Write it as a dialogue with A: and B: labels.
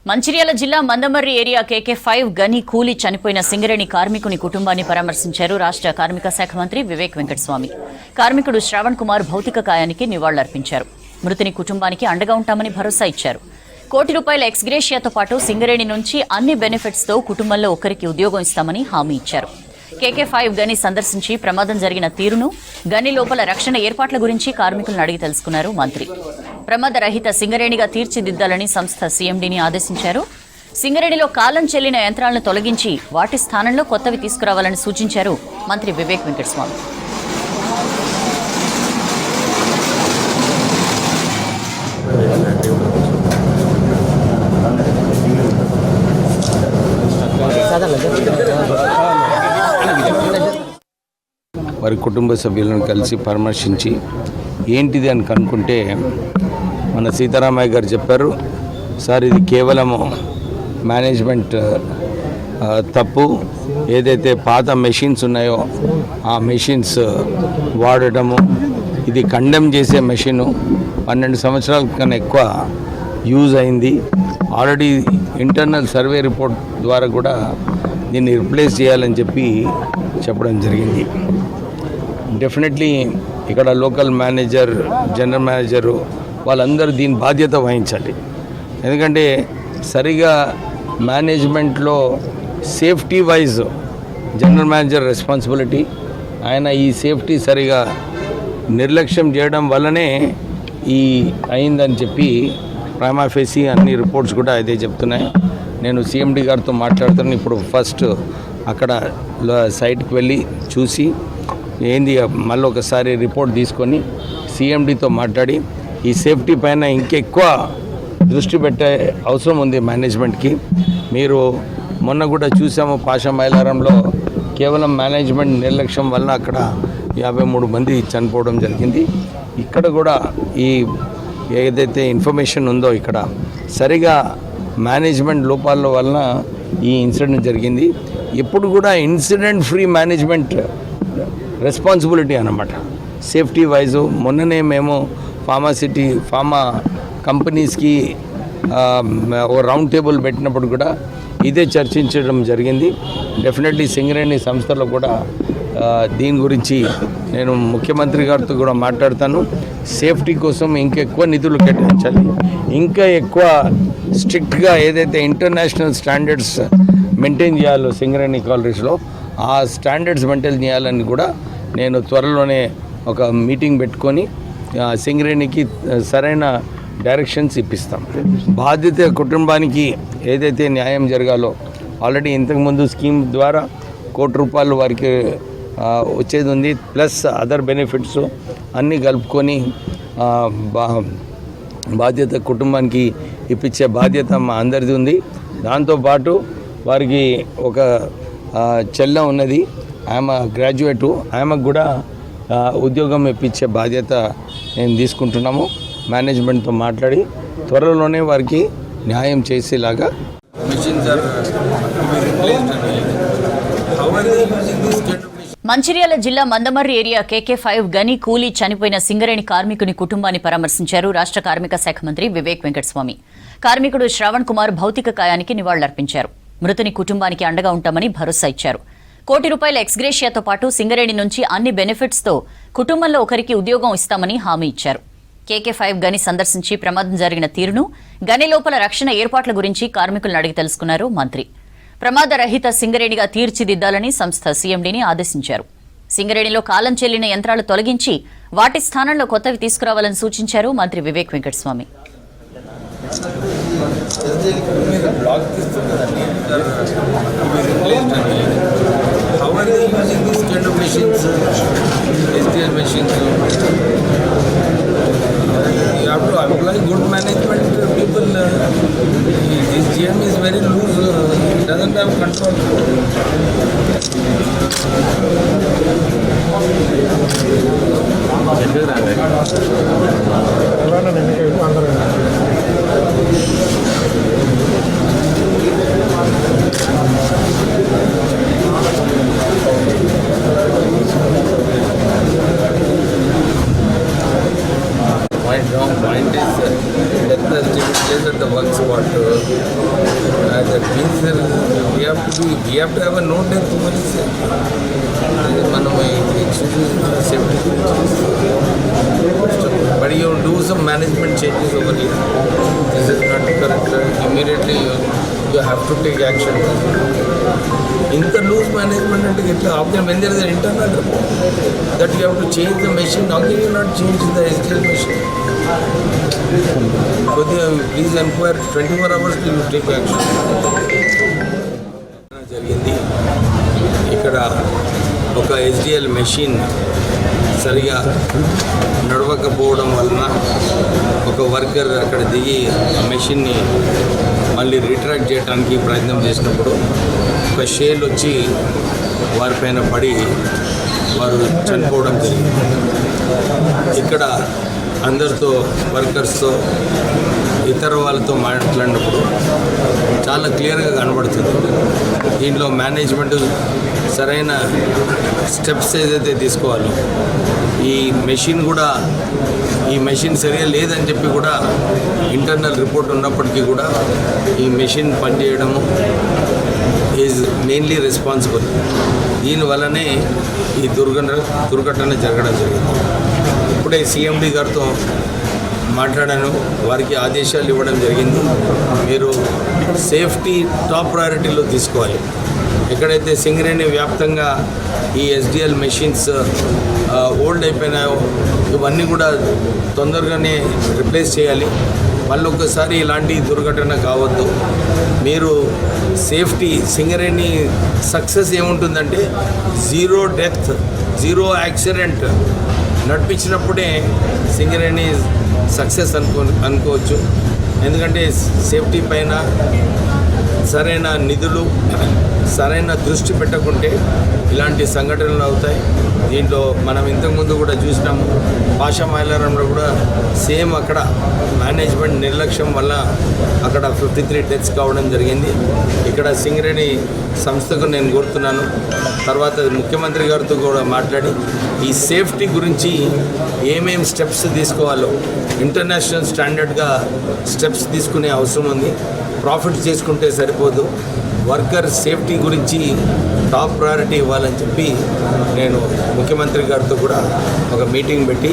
A: మంచిర్యాల జిల్లా Mandamarri area KK5 గని కూలి చనిపోయిన సింగరేణి కార్మికుని కుటుంబాన్ని పరామర్శించారు రాష్ట్ర కార్మిక శాఖ మంత్రి వివేక్ వెంకటస్వామి. కార్మికుడు శ్రావణ్ కుమార్ భౌతిక కాయానికి నివాళులర్పించారు. మృతుని కుటుంబానికి అండగా ఉంటామని భరోసా ఇచ్చారు. ₹1 కోటి ఎక్స్గ్రేషియాతో పాటు సింగరేణి నుంచి అన్ని బెనిఫిట్స్ తో కుటుంబంలో ఒకరికి ఉద్యోగం ఇస్తామని హామీ ఇచ్చారు. KK5 గని సందర్శించి ప్రమాదం జరిగిన తీరును, గని లోపల రక్షణ ఏర్పాట్ల గురించి కార్మికులను అడిగి తెలుసుకున్నారు మంత్రి. ప్రమాద రహిత సింగరేణిగా తీర్చిదిద్దాలని సంస్థ CMDని ఆదేశించారు. సింగరేణిలో కాలం చెల్లిన యంత్రాలను తొలగించి వాటి స్థానంలో కొత్తవి తీసుకురావాలని సూచించారు మంత్రి వివేక్ వెంకటస్వామి.
B: వారి కుటుంబ సభ్యులను కలిసి పరామర్శించి ఏంటిది అని కనుక్కుంటే మన సీతారామయ్య గారు చెప్పారు, సార్ ఇది కేవలము మేనేజ్మెంట్ తప్పు, ఏదైతే పాత మెషిన్స్ ఉన్నాయో ఆ మెషిన్స్ వాడటము, ఇది కండెమ్ చేసే మెషిను 12 సంవత్సరాల కన్నా ఎక్కువ యూజ్ అయింది. ఆల్రెడీ ఇంటర్నల్ సర్వే రిపోర్ట్ ద్వారా కూడా దీన్ని రిప్లేస్ చేయాలని చెప్పడం జరిగింది. డెఫినెట్లీ ఇక్కడ లోకల్ మేనేజర్, జనరల్ మేనేజరు వాళ్ళందరూ దీని బాధ్యత వహించాలి. ఎందుకంటే సరిగా మేనేజ్మెంట్లో safety wise general manager responsibility, ఆయన ఈ సేఫ్టీ సరిగా నిర్లక్ష్యం చేయడం వల్లనే ఈ అయిందని చెప్పి ప్రైమా ఫేసి అన్ని రిపోర్ట్స్ కూడా అదే చెప్తున్నాయి. నేను CMD గారితో మాట్లాడుతున్నాను. ఇప్పుడు ఫస్ట్ అక్కడ సైట్కి వెళ్ళి చూసి ఏంది మళ్ళీ ఒకసారి రిపోర్ట్ తీసుకొని CMDతో మాట్లాడి ఈ సేఫ్టీ పైన ఇంకెక్కువ దృష్టి పెట్టే అవసరం ఉంది మేనేజ్మెంట్కి. మీరు మొన్న కూడా చూసాము, పాషా మైలారంలో కేవలం మేనేజ్మెంట్ నిర్లక్ష్యం వలన అక్కడ 53 మంది చనిపోవడం జరిగింది. ఇక్కడ కూడా ఈ ఏదైతే ఇన్ఫర్మేషన్ ఉందో ఇక్కడ సరిగా మేనేజ్మెంట్ లోపాల వలన ఈ ఇన్సిడెంట్ జరిగింది. ఎప్పుడు కూడా ఇన్సిడెంట్ ఫ్రీ మేనేజ్మెంట్ రెస్పాన్సిబిలిటీ అన్నమాట. సేఫ్టీ వైజు మొన్ననే మేము ఫార్మా కంపెనీస్కి ఓ రౌండ్ టేబుల్ పెట్టినప్పుడు కూడా ఇదే చర్చించడం జరిగింది. డెఫినెట్లీ సింగరేణి సంస్థలో కూడా దీని గురించి నేను ముఖ్యమంత్రి గారితో కూడా మాట్లాడతాను. సేఫ్టీ కోసం ఇంకెక్కువ నిధులు కేటాయించాలి, ఇంకా ఎక్కువ స్ట్రిక్ట్గా ఏదైతే ఇంటర్నేషనల్ స్టాండర్డ్స్ మెయింటైన్ చేయాలో సింగరేణి కాలరీస్లో ఆ స్టాండర్డ్స్ మెయింటైన్ చేయాలని కూడా నేను త్వరలోనే ఒక మీటింగ్ పెట్టుకొని సింగరేణికి సరైన డైరెక్షన్స్ ఇప్పిస్తాం. బాధిత కుటుంబానికి ఏదైతే న్యాయం జరగాలో ఆల్రెడీ ఇంతకుముందు స్కీమ్ ద్వారా ₹1 కోటి వారికి వచ్చేది ఉంది, ప్లస్ అదర్ బెనిఫిట్స్ అన్నీ కలుపుకొని బాధ్యత కుటుంబానికి ఇప్పించే బాధ్యత మా అందరిది ఉంది. దాంతోపాటు వారికి ఒక చెల్ల ఉన్నది, ఆమె గ్రాడ్యుయేటు, ఆమెకు కూడా ఉద్యోగం ఇప్పించే బాధ్యత నేను తీసుకుంటున్నాము. మేనేజ్మెంట్తో మాట్లాడి త్వరలోనే వారికి న్యాయం చేసేలాగా.
A: మంచిర్యాల జిల్లా మందమర్రి ఏరియా KK5 గని కూలీ చనిపోయిన సింగరేణి కార్మికుని కుటుంబాన్ని పరామర్శించారు రాష్ట్ర కార్మిక శాఖ మంత్రి వివేక్ వెంకటస్వామి. కార్మికుడు శ్రావణ్ కుమార్ భౌతిక కాయానికి నివాళులర్పించారు. మృతుని కుటుంబానికి అండగా ఉంటామని భరోసా ఇచ్చారు. ₹1 కోటి ఎక్స్గ్రేషియాతో పాటు సింగరేణి నుంచి అన్ని బెనిఫిట్స్ తో కుటుంబంలో ఒకరికి ఉద్యోగం ఇస్తామని హామీ ఇచ్చారు. KK5 గని సందర్శించి ప్రమాదం జరిగిన తీరును, గని లోపల రక్షణ ఏర్పాట్ల గురించి కార్మికులను అడిగి తెలుసుకున్నారు మంత్రి. ప్రమాద రహిత సింగరేణిగా తీర్చిదిద్దాలని సంస్థ CMDని ఆదేశించారు. సింగరేణిలో కాలం చెల్లిన యంత్రాలు తొలగించి వాటి స్థానంలో కొత్తవి తీసుకురావాలని సూచించారు మంత్రి Vivek Venkataswamy.
C: You have to employ good management people. This GM is very loose, doesn't have control. Point is death certificate is at the work spot. that means we have to have a no death policy. మనం safety but you do some management changes over here. This is not correct. Immediately you have to take action. ఇంత loose management అంటే ఎట్లా option when there is internal report that you have to change the machine how can you not change the STL machine కొద్దిగా please enquire 24 hours you take action జరిగింది. ఇక్కడ ఒక SDL machine సరిగా నడవకపోవడం వలన ఒక worker అక్కడ దిగి ఆ మెషిన్ని మళ్ళీ రిట్రాక్ట్ చేయడానికి ప్రయత్నం చేసినప్పుడు ఒక షేల్ వచ్చి వారిపైన పడి వారు చనిపోవడం జరిగింది. ఇక్కడ అందరితో వర్కర్స్తో ఇతర వాళ్ళతో మాట్లాడినప్పుడు చాలా క్లియర్గా కనబడుతుంది. దీంట్లో మేనేజ్మెంట్ సరైన స్టెప్స్ ఏదైతే తీసుకోవాలో ఈ మెషిన్ సరిగా లేదని చెప్పి కూడా ఇంటర్నల్ రిపోర్ట్ ఉన్నప్పటికీ కూడా ఈ మెషిన్ పనిచేయడము ఈజ్ మెయిన్లీ రెస్పాన్సిబుల్. దీనివల్లనే ఈ దుర్ఘటన జరగడం జరిగింది. ఇప్పుడే సిఎండి గారితో మాట్లాడాను, వారికి ఆదేశాలు ఇవ్వడం జరిగింది. మీరు సేఫ్టీ టాప్ ప్రయారిటీలో తీసుకోవాలి. ఎక్కడైతే సింగరేణి వ్యాప్తంగా ఈ ఎస్డిఎల్ మెషిన్స్ ఓల్డ్ అయిపోయినాయో ఇవన్నీ కూడా తొందరగానే రిప్లేస్ చేయాలి. మళ్ళీ ఒకసారి ఇలాంటి దుర్ఘటన కావద్దు. మీరు సేఫ్టీ సింగరేణి సక్సెస్ ఏముంటుందంటే 0 డెత్ 0 యాక్సిడెంట్ నడిపించినప్పుడే సింగరేణి సక్సెస్ అనుకోవచ్చు. ఎందుకంటే సేఫ్టీ పైన సరైన నిధులు సరైన దృష్టి పెట్టకుంటే ఇలాంటి సంఘటనలు అవుతాయి. దీంట్లో మనం ఇంతకుముందు కూడా చూసినాము, పాషా మైలారంలో కూడా సేమ్ అక్కడ మేనేజ్మెంట్ నిర్లక్ష్యం వల్ల అక్కడ 53 డెత్స్ కావడం జరిగింది. ఇక్కడ సింగరేణి సంస్థకు నేను కోరుతున్నాను, తర్వాత ముఖ్యమంత్రి గారితో కూడా మాట్లాడి ఈ సేఫ్టీ గురించి ఏమేం స్టెప్స్ తీసుకోవాలో ఇంటర్నేషనల్ స్టాండర్డ్గా స్టెప్స్ తీసుకునే అవసరం ఉంది. ప్రాఫిట్ చేసుకుంటే సరిపోదు, వర్కర్ సేఫ్టీ గురించి టాప్ ప్రయారిటీ ఇవ్వాలని చెప్పి నేను ముఖ్యమంత్రి గారితో కూడా ఒక మీటింగ్ పెట్టి